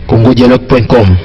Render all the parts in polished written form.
congodialogue.com.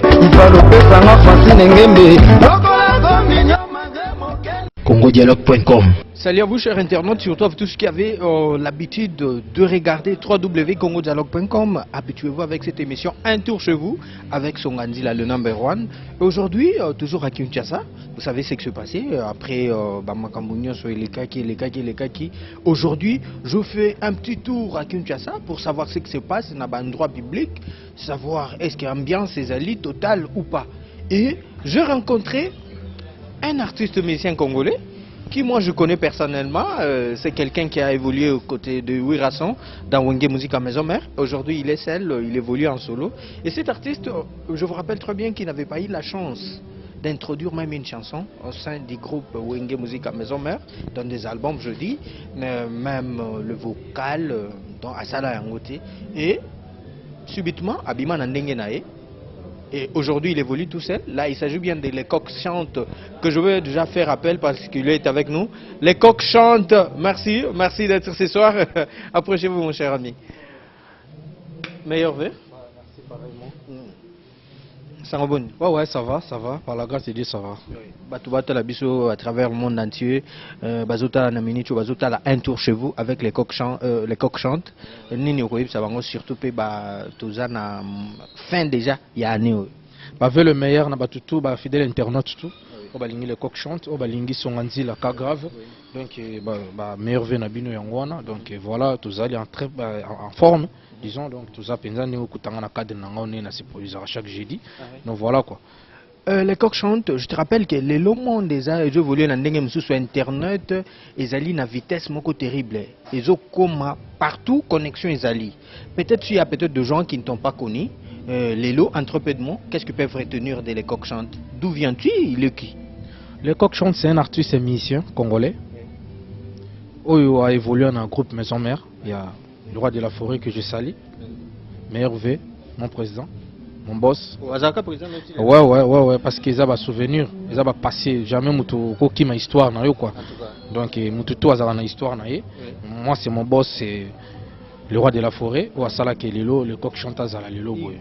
congodialogue.com. Salut à vous chers internautes, surtout à tous ceux qui avaient l'habitude de regarder www.congodialogue.com. Habituez-vous avec cette émission Un tour chez vous avec Songanzila le number one. Aujourd'hui, toujours à Kinshasa, vous savez ce qui s'est passé après Bamakambounion sur les Kaki. Aujourd'hui, je fais un petit tour à Kinshasa pour savoir ce qui se passe dans un endroit public, savoir est-ce qu'il y a ambiance Ezali totale ou pas. Et j'ai rencontré un artiste musicien congolais qui moi je connais personnellement, c'est quelqu'un qui a évolué aux côtés de Wirasson dans Wenge Musique à Maison Mère. Aujourd'hui il est seul, il évolue en solo. Et cet artiste, je vous rappelle très bien qu'il n'avait pas eu la chance d'introduire même une chanson au sein du groupe Wenge Musique à Maison Mère, dans des albums je dis, même le vocal dans Asala Yangote. Et subitement, Abima Nandenge Nae. Et aujourd'hui, il évolue tout seul. Là, il s'agit bien de Les Coqs chantent, que je veux déjà faire appel parce qu'il est avec nous. Les Coqs chantent. Merci, merci d'être ce soir. Approchez-vous, mon cher ami. Meilleur vœu. Merci pareillement. Ça va bon? Ouais, ça va. Par la grâce de Dieu, ça va. Batouba la biso à travers le monde entier. Bazouta la minichu, bazouta la un tour chez vous avec les coqs chantent. Nini okoyib ça va surtout pe ba tozana fin déjà il y a année. Bah veut le meilleur na batutu ba fidèle internaute tout. On va lingi les coqs chantent, on va lingi son anzi la cas grave. Donc bah meilleur vœu na bino yangwana. Donc voilà, tous allez en très en forme. Disons donc tous à penzani au kutanga na cadre na ngone na se produire chaque jeudi. Donc voilà quoi. Les coqs chantent, je te rappelle que les lomons des arts, je voulais dans sur internet, ils allaient à vitesse moko terrible. Ils ont comme partout connexion ils allaient. Peut-être il y a peut-être des gens qui ne t'ont pas connu. Les lots entre peu de mots, qu'est-ce qu'ils peuvent retenir des les coqs chantent? D'où viens-tu? Il est qui? Les coqs chantent, c'est un artiste et musicien congolais. Oyo a évolué dans un groupe Maison Mère. Il y a le roi de la forêt que je salue, Meilleur V, mon président, mon boss. Ouais, parce qu'ils ont des souvenirs, ils ont passé, jamais mutu koki ma histoire na yo quoi. Donc mutu to azala na histoire na ye. Moi c'est mon boss, c'est le roi de la forêt, ou asala ke lelo, le coq chante azala lelo boy.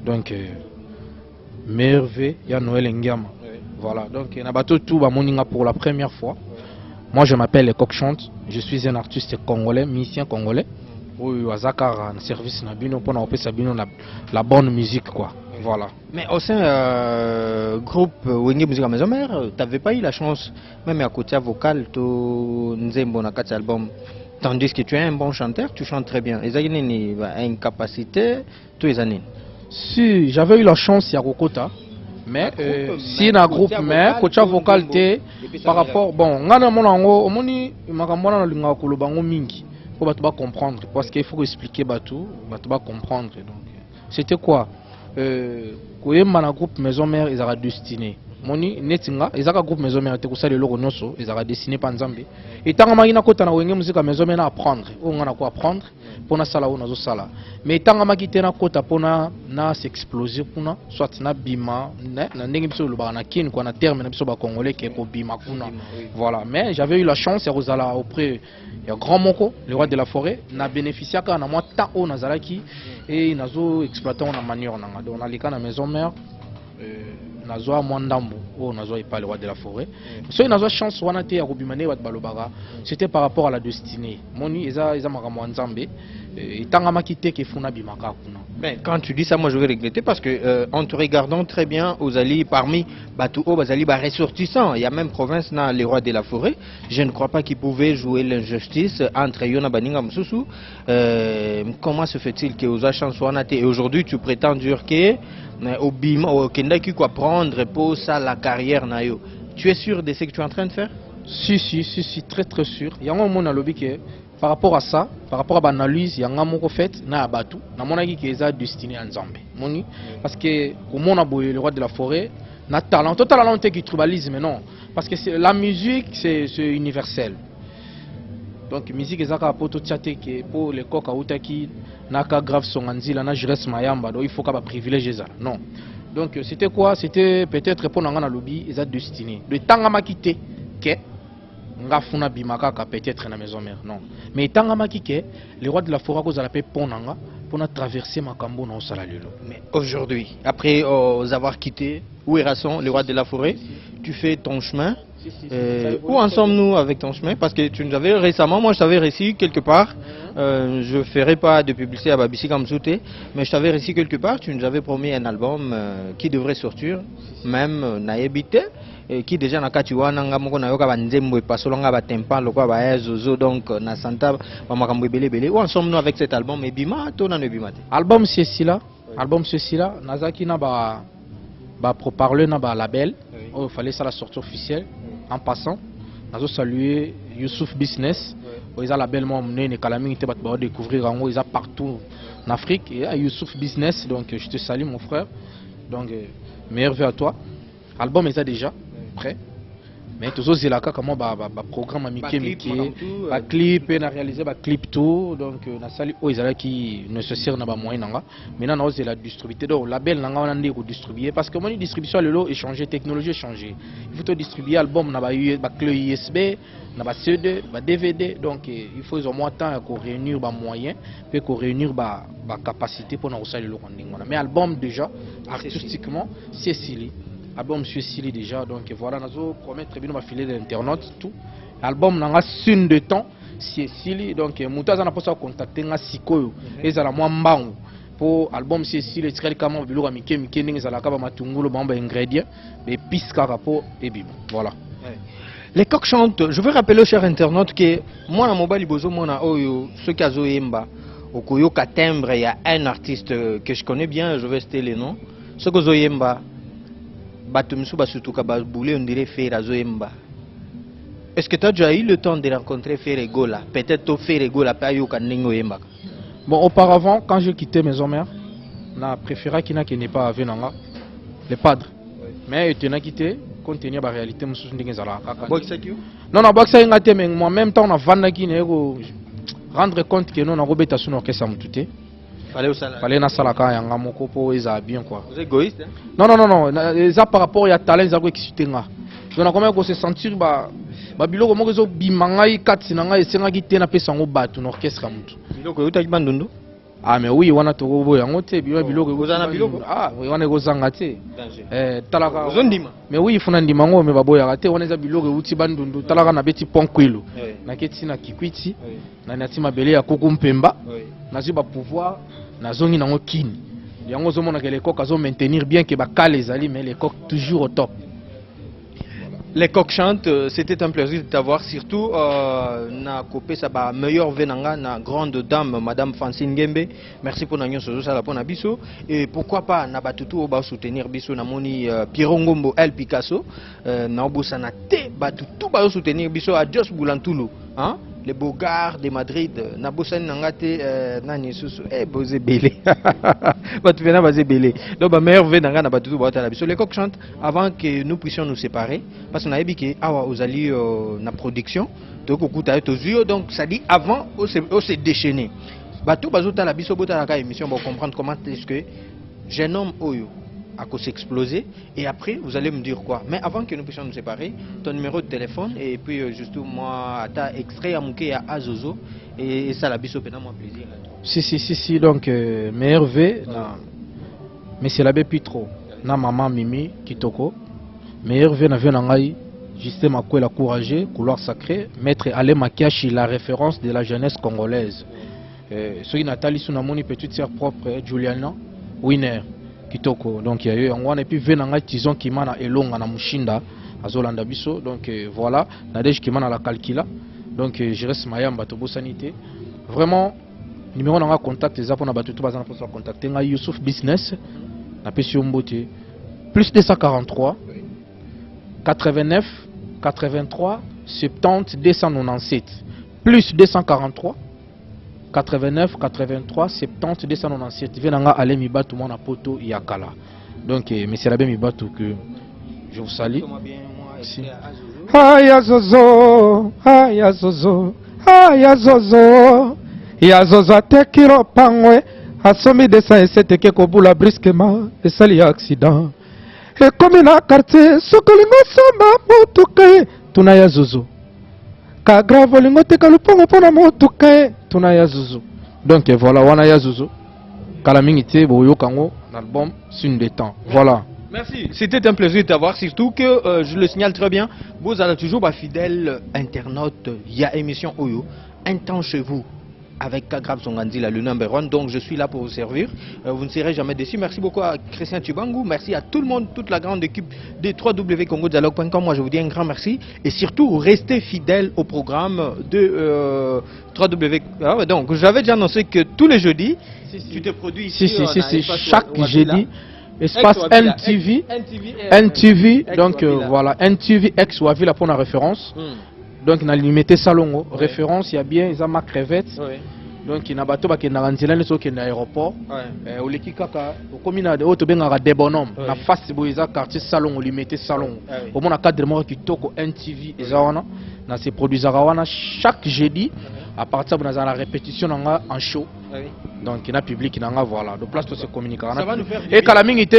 Donc Meilleur V, il y a Noël Ngama. Voilà, donc na bato tout ba moninga pour la première fois. Moi je m'appelle les coqs chantent, je suis un artiste congolais, musicien congolais. Oui, Azakar, un service nabino pour nous sabino la bonne musique quoi. Voilà. Mais au sein groupe Wenge Musique à Maison Mère, tu n'avais pas eu la chance, même à côté vocal, tu Nzembo na quatre albums. Tandis que tu es un bon chanteur, tu chantes très bien. Ils ont une capacité, tous les années. Si j'avais eu la chance, il y a Rokota. Mais si dans le groupe, mais côté vocal, par rapport, bon, on a un mingi. Pour comprendre, parce qu'il faut expliquer tout, comprendre. Donc, c'était quoi? Quand il y a un groupe Maison Mère, ils ont destiné. Moni netinga, ils ont un groupe Maison Mère, ils ont destiné par Nzambe. Et tant que na kota na wenge musique Maison Mère apprendre, on a quoi apprendre pour na sala ou na zo sala. Mais tant que kité na kota pour na s'exploser pour na soit na bima, na ndenge biso lo ba na kin quoi na terme na biso ba congolais qui ko bima kuna. Voilà, mais j'avais eu la chance à Rosala auprès il y a Grand Moko, le roi de la forêt, n'a bénéficié qu'à moi ta o nazalaki et nazo exploité on a manière nanga. Donc on a les cas na Maison Mère. Nazo Mwandambo, oh nazo est pas le roi de la forêt. So nazo chance wana te ya kobimane wat balobara, c'était par rapport à la destinée. Moni eza makambo nzambe, itanga makite ke funa bimaka kuna. Mais quand tu dis ça, moi je vais regretter parce que en te regardant très bien aux alliés parmi Batouo, Bazali, ressortissants, il y a même province dans les rois de la forêt. Je ne crois pas qu'ils pouvaient jouer l'injustice entre Yona Baninga Msusu. Comment se fait-il que aux chance wana te et aujourd'hui tu prétends dire que au bima au kendaki quoi prendre pour ça la carrière nayo. Tu es sûr de ce que tu es en train de faire? Si, très sûr. Il y a un moment dans le que par rapport à ça, par rapport à l'analyse, il y a un moment fait na abatu, na mon avis qui est destiné à Nzambe. Moni parce que au monde a le roi de la forêt, na talent, tout talent qui tribalise mais non, parce que la musique c'est universel. Donc musique ezaka poto tchate que pour les coq outaki naka grave son anzila na jures mayamba donc il faut qu'à privilégier ça. Non. Donc c'était quoi? C'était peut-être pour Nanga lobby, ils ont destiné. Le Tangama quitté, que Ngafuna Bimaka peut-être dans la maison mère. Non. Mais Tangama quitté, les rois de la forêt vous allez pour Nanga pour traverser Makambo dans Salalilo. Mais aujourd'hui, après avoir quitté Ouérasson, le roi de la forêt, tu fais ton chemin. Où en sommes-nous avec ton chemin? Parce que tu nous avais récemment, moi je t'avais reçu quelque part, je ne ferai pas de publicité à Babissi Kamsoute, mais je t'avais reçu quelque part, tu nous avais promis un album qui devrait sortir, même Naebite, qui déjà n'a qu'à tu vois, n'a moko na yoka banzembo et pasolanga batempa lokwa ba zozo donc na santa ba makambo belé. Où en sommes-nous avec cet album? Et bima to na ne bima te? Album c'est là, album c'est là, Nazaki na ba pour parler na ba label, il fallait ça la sortie officielle. En passant, nous saluer Youssouf Business. Ils ont la belle monnaie, les calamités, ils vont découvrir en haut, ils ont partout en Afrique. Et à Youssouf Business, donc je te salue mon frère. Donc meilleur vœu à toi. L'album est déjà prêt. Mais tous autres, c'est là comment programme à Mickey, clip, on a réalisé clip tout. Donc on a salué ils qui nécessaire na ba moyen nanga. Maintenant on a la distribuer. Donc label nanga on a dit distribuer parce que mon distribution le lot est changé, technologie est changé. Il faut te distribuer album na ba clé USB, na ba CD, ba DVD. Donc il faut au moins temps qu'on réunir ba moyens, puis qu'on réunir ba capacité pour nous saluer le rending. Mais album déjà artistiquement c'est Sili. Album sur Sili déjà, donc voilà, nous promettre bien ma filer d'internet tout. Album n'a une de temps, c'est Sili, donc Moutaz n'a pas ça contacter nga Sikoyo, et ça la moi mbang pour album c'est Sili, c'est comment bilo ka mike ndenge ça la ka ba matungulu ba ingrédients, mais pisca rapport et bim, voilà. Les coqs chantent. Je veux rappeler aux chers internautes que moi na mobile bozo mona oyo ce kazo yemba au koyoka timbre, il y a un artiste que je connais bien, je vais citer les noms. Ce kazo yemba est-ce que tu as déjà eu le temps de rencontrer Ferregola? Peut-être Ferregola pas eu Bon, auparavant, quand j'ai quitté Maison Mère, j'ai préféré qu'il n'ait pas avec les padres. Mais il a quitté, compte tenu de la réalité, non, non, mais en même temps, on a vendu rendre compte que nous avons rebêté sur nos caisses à Moutouté. Fallait na salaka yanga moko po eza bien quoi. Vous êtes égoïste? Non, ça par rapport à talent za ko exciter-nga. Donc on comment se sentir ba biloko moko zo bimangai kati nanga esenga ki tena pesa ngo batu na orchestre mutu. Biloko yo taki bandundu? Ah mais oui wana to bo yango te biloko ozana biloko. Ah oui wana kozanga te. Talaka. Ozondima. Mais oui funa ndima ngo me baboya te wana za biloko uti bandundu talaka na beti ponkwilo. Na keti na kikwiti. Na nati mabele ya kuku mpemba. Nazi ba pouvoir nazongi nango kini. Yango zo mona que les coqs azo maintenir bien que ba les ali mais les coqs toujours au top. Les coqs chantent, c'était un plaisir de t'avoir, surtout na copé ça ba meilleur venanga na grande dame madame Francine Gembe. Merci pour nagnon sozo ça la pona biso et pourquoi pas na batutu ba soutenir biso na moni Pierre Ngombo El Picasso na obosa na te batutu ba soutenir biso à Jos Boulantulu, hein? Les Bogards de Madrid, Nabosan Nangate, Nani Susu, Bosé Belé. Tu viens à Belé. Donc, ma mère vient à Batutu Boatalabiso. Les coqs chantent avant que nous puissions nous séparer. Parce qu'on a dit que, ah, vous allez na production. Donc, ça dit avant, on s'est déchaîné. Batu Bazota la Biso Botalaka émission pour comprendre comment est-ce que jeune homme Oyo à cause exploser et après vous allez me dire quoi. Mais avant que nous puissions nous séparer, ton numéro de téléphone et puis justement moi t'as extrait à Mouké à Azozo et ça la biso pena moi plaisir. Si donc meilleur V mais c'est la plus trop na maman Mimi Kitoko meilleur V na vie nangai justement quoi la courageux couloir sacré maître Ale Makiachi la référence de la jeunesse congolaise celui Nathalie Sunamoni petite sœur propre Juliana Winner Kitoko donc il y a eu on et puis venanga tison qui mana elonga na mushinda azolanda biso donc voilà Nadej qui mana la calcula donc je reste mayamba to sanité vraiment numéro nanga contact les apona batutu bazana pour contacter nga Youssouf Business na pesio mbote plus 243 89 83 70 297 plus 243 89 83 70 297 venanga aller mi batu mona poto yakala donc monsieur Labé mi batu que je vous salue haya zozo haya zozo haya zozo ya zozo tekiro pangwe asombi 207 eke kobula brusquement esali accident ekomi na quartier soki olingo osomba motuka ye tuna ya zuzu ka grave olingo teka lupongo mpona motuka ye tuna ya zuzu. Donc voilà, wana ya zuzu kala mingi te boyoka yango na album Signe des temps. Voilà. Merci, c'était un plaisir de t'avoir, surtout que je le signale très bien, vous allez toujours fidèle internaute, il y a émission Oyo, un temps chez vous, avec Kagrab Songandila, le number one, donc je suis là pour vous servir, vous ne serez jamais déçus. Merci beaucoup à Christian Tubangou, merci à tout le monde, toute la grande équipe des www.congodialogue.com, moi je vous dis un grand merci, et surtout restez fidèles au programme de 3W. Ah, donc j'avais déjà annoncé que tous les jeudis, tu te produis ici. Si, chaque jeudi. Espace NTV, donc voilà, NTV X Wavila pour la référence. Donc, on a limité salon, référence, il y a bien, ils ont ma crevette. Donc, il y a un bateau qui est dans l'aéroport. Au Leki Kaka, comme il y a des bonhommes, la face de quartier salon, limité salon. Au moins, cadre de qui toque NTV, dans ces produits chaque jeudi, à partir de la répétition en show. Donc, il y a un public qui voilà. De place, tout se communique. Et quand la minute,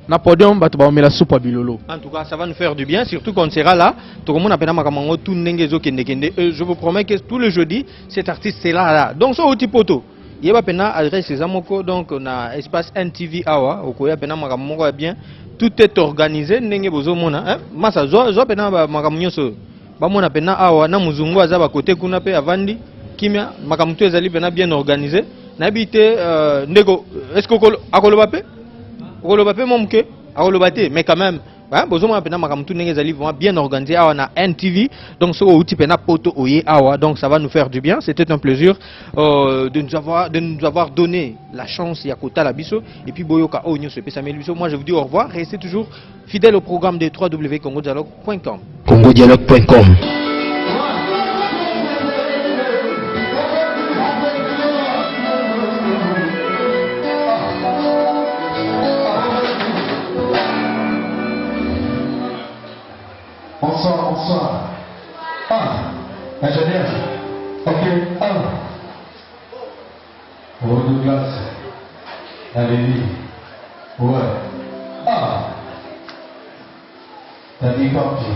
na podium, la soupe à bilolo. En tout cas, ça va nous faire du bien, surtout qu'on sera là. Tout le monde a tout je vous promets que tous les jeudis, cet artiste est là. Donc, ça, au petit poteau. Il y a une adresse, donc on a espace NTV Awa, bien. Tout est organisé. Massa, bamona pena awa na muzungu aza ba côté kuna pe avandi kimia makamutu ezali pena bien organisé na bité ndeko est-ce que akoloba pe momke akoloba te mais quand même hein bozoma pena makamutu ndenge ezali vraiment bien organisé awa na NTV donc so outi pena poto oye awa donc ça va nous faire du bien. C'était un plaisir de nous avoir donné la chance ya kota la biso et puis boyoka onyo se pesa biso. Moi je vous dis au revoir, restez toujours fidèles au programme des www.congodialogue.com. congodialogue.com. Bonsoir. Ingénieur. Ok. Douglas. Allez-y. Ouais. T'as dit papier.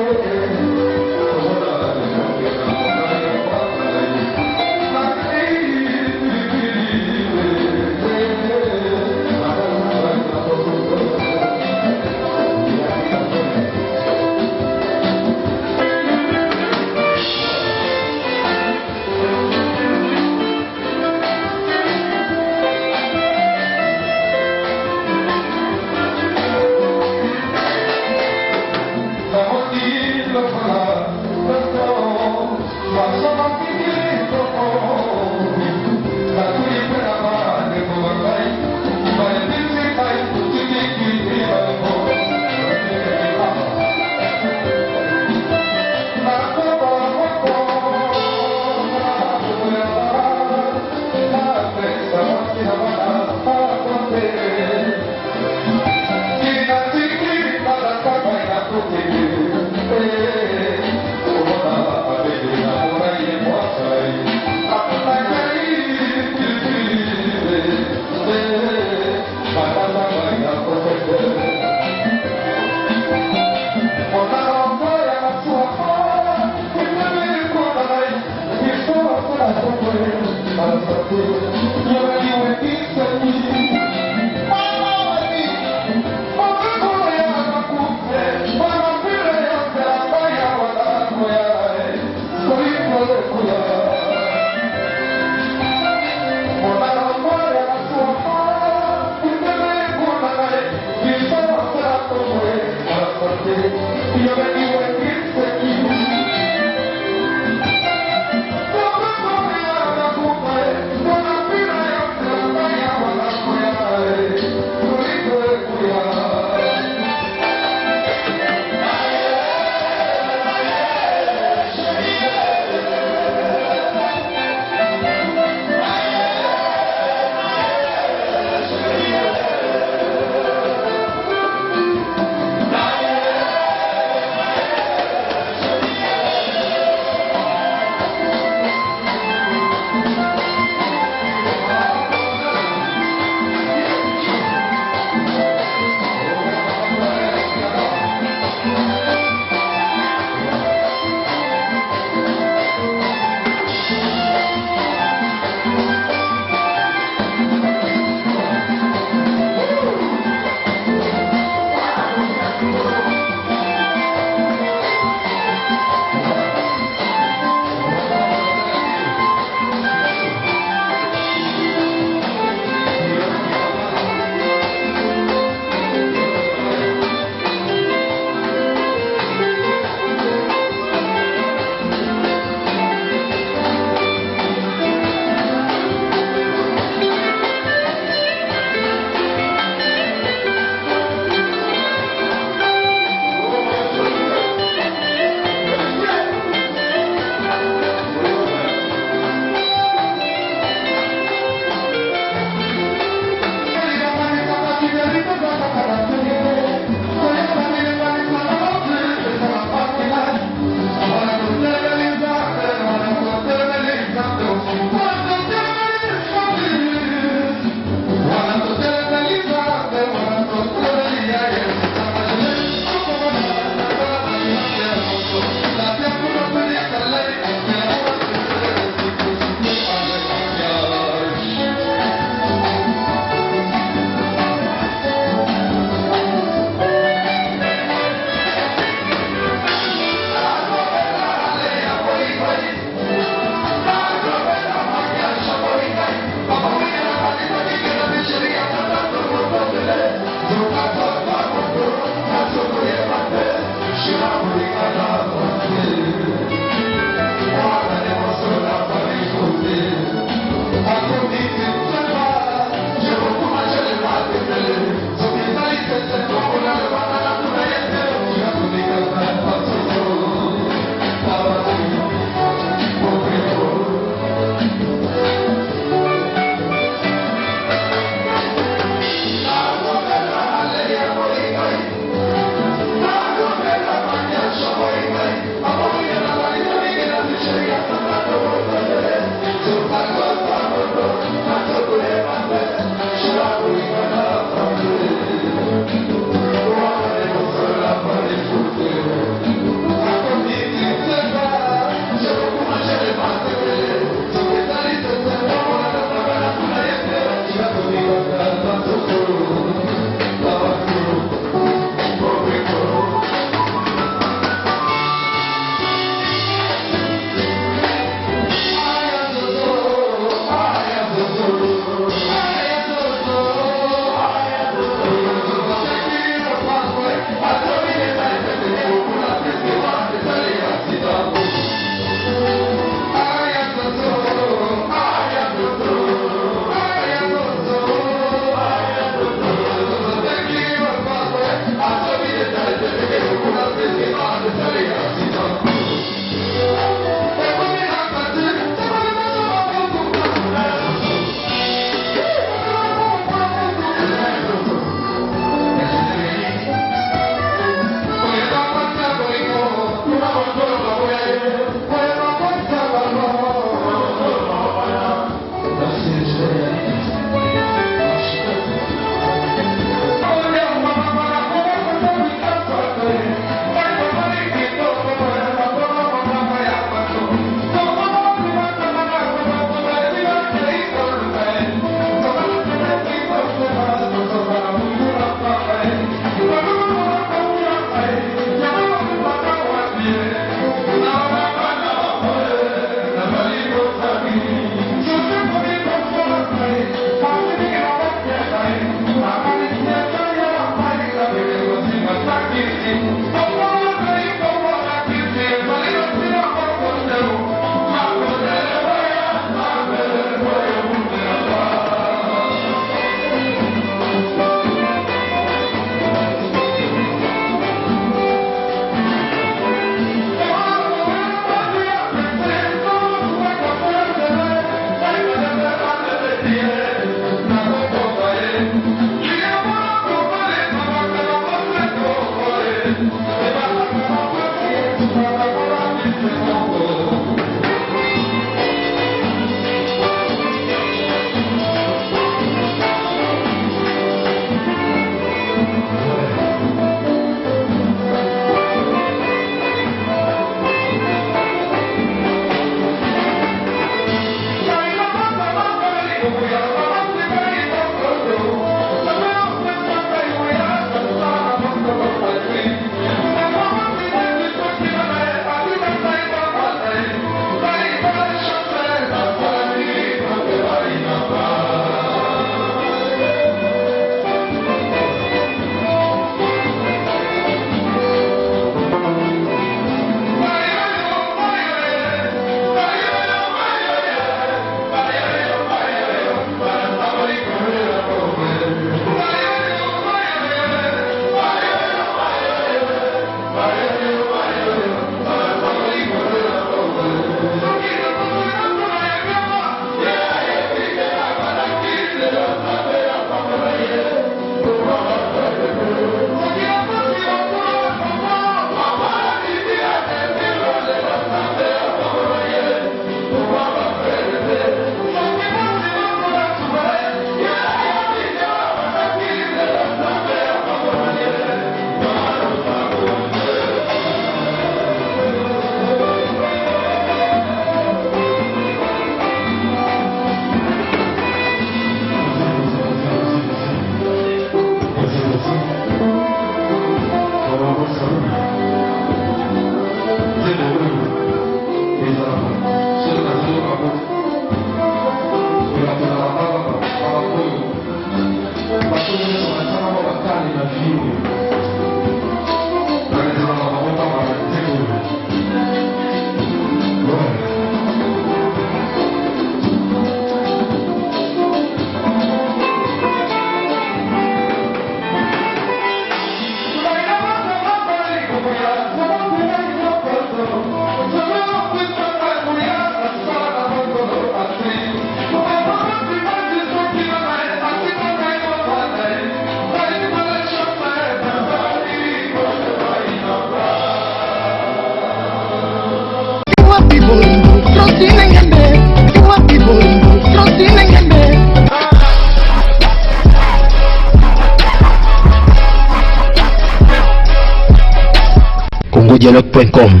congodialogue.com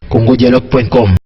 congodialogue.com